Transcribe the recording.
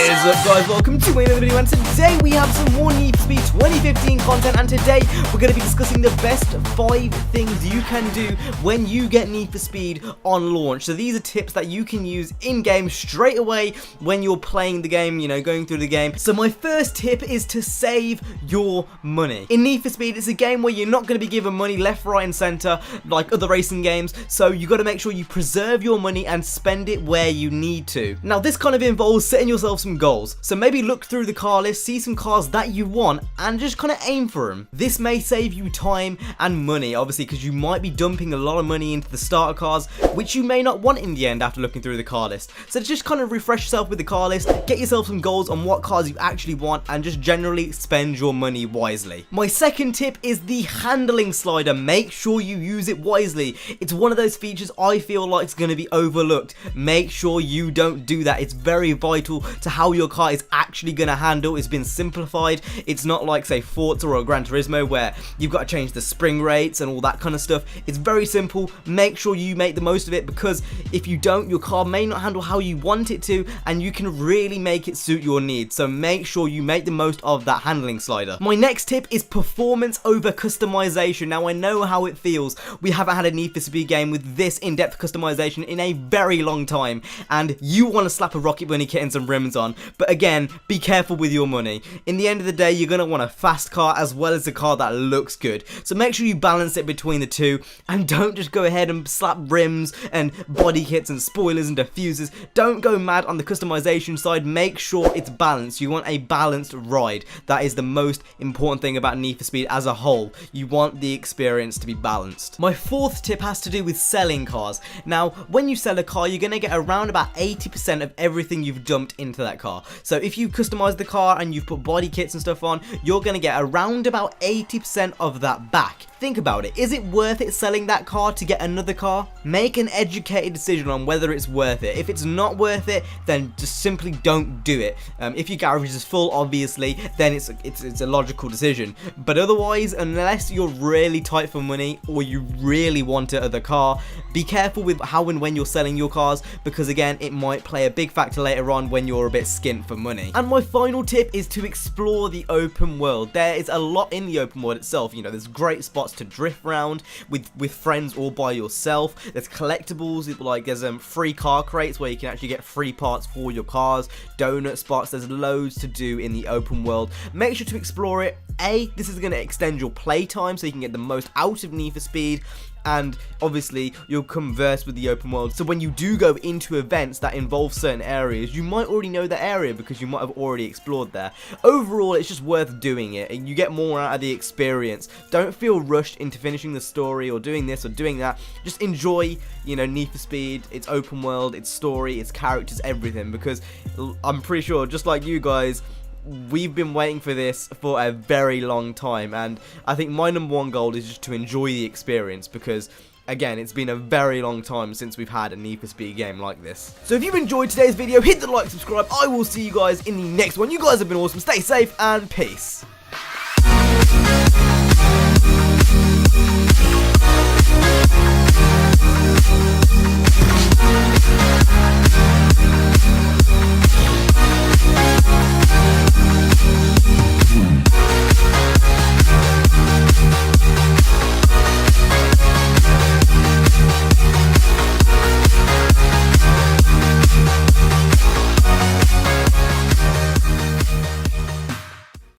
What is up, guys? Welcome to another video, and today we have some more Need for Speed 2015 content, and today we're going to be discussing the best 5 things you can do when you get Need for Speed on launch. So these are tips that you can use in-game straight away when you're playing the game, you know, going through the game. So my first tip is to save your money. In Need for Speed, it's a game where you're not going to be given money left, right and center like other racing games, so you got to make sure you preserve your money and spend it where you need to. Now this kind of involves setting yourself some goals, so maybe look through the car list, see some cars that you want and just kind of aim for them. This may save you time and money, obviously, because you might be dumping a lot of money into the starter cars, which you may not want in the end after looking through the car list. So just kind of refresh yourself with the car list, get yourself some goals on what cars you actually want, and just generally spend your money wisely. My second tip is the handling slider. Make sure you use it wisely. It's one of those features I feel like is going to be overlooked. Make sure you don't do that. It's very vital to how your car is actually going to handle. It's been simplified. It's not like, say, Forza or Gran Turismo where you've got to change the spring rates and all that kind of stuff. It's very simple. Make sure you make the most of it, because if you don't, your car may not handle how you want it to, and you can really make it suit your needs. So make sure you make the most of that handling slider. My next tip is performance over customization. Now I know how it feels. We haven't had a Need for Speed game with this in-depth customization in a very long time, and you want to slap a Rocket Bunny kit and some rims on, but again, be careful with your money. In the end of the day, you're going to want a fast car as well as a car that looks good, so make sure you balance it between the two, and don't just go ahead and slap rims and body kits and spoilers and diffusers. Don't go mad on the customization side. Make sure it's balanced. You want a balanced ride. That is the most important thing about Need for Speed as a whole. You want the experience to be balanced. My fourth tip has to do with selling cars. Now, when you sell a car, you're going to get around about 80% of everything you've dumped into that car. So if you customize the car and you've put body kits and stuff on, you're going to get around about 80% of that back. Think about it. Is it worth it selling that car to get another car? Make an educated decision on whether it's worth it. If it's not worth it, then just simply don't do it. If your garage is full, obviously, then it's a logical decision. But otherwise, unless you're really tight for money or you really want another car, be careful with how and when you're selling your cars, because again, it might play a big factor later on when you're a bit skint for money. And my final tip is to explore the open world. There is a lot in the open world itself. You know, there's great spots to drift around with friends or by yourself. There's collectibles, like there's free car crates where you can actually get free parts for your cars, donut spots. There's loads to do in the open world. Make sure to explore it. This is going to extend your play time so you can get the most out of Need for Speed, and obviously you'll converse with the open world, so when you do go into events that involve certain areas, you might already know the area because you might have already explored there. Overall, it's just worth doing it, and you get more out of the experience. Don't feel rushed into finishing the story or doing this or doing that. Just enjoy, you know, Need for Speed, its open world, its story, its characters, everything, because I'm pretty sure, just like you guys, we've been waiting for this for a very long time, and I think my #1 goal is just to enjoy the experience, because again, it's been a very long time since we've had a Need for Speed game like this. So if you've enjoyed today's video, hit the like, subscribe. I will see you guys in the next one. You guys have been awesome. Stay safe and peace.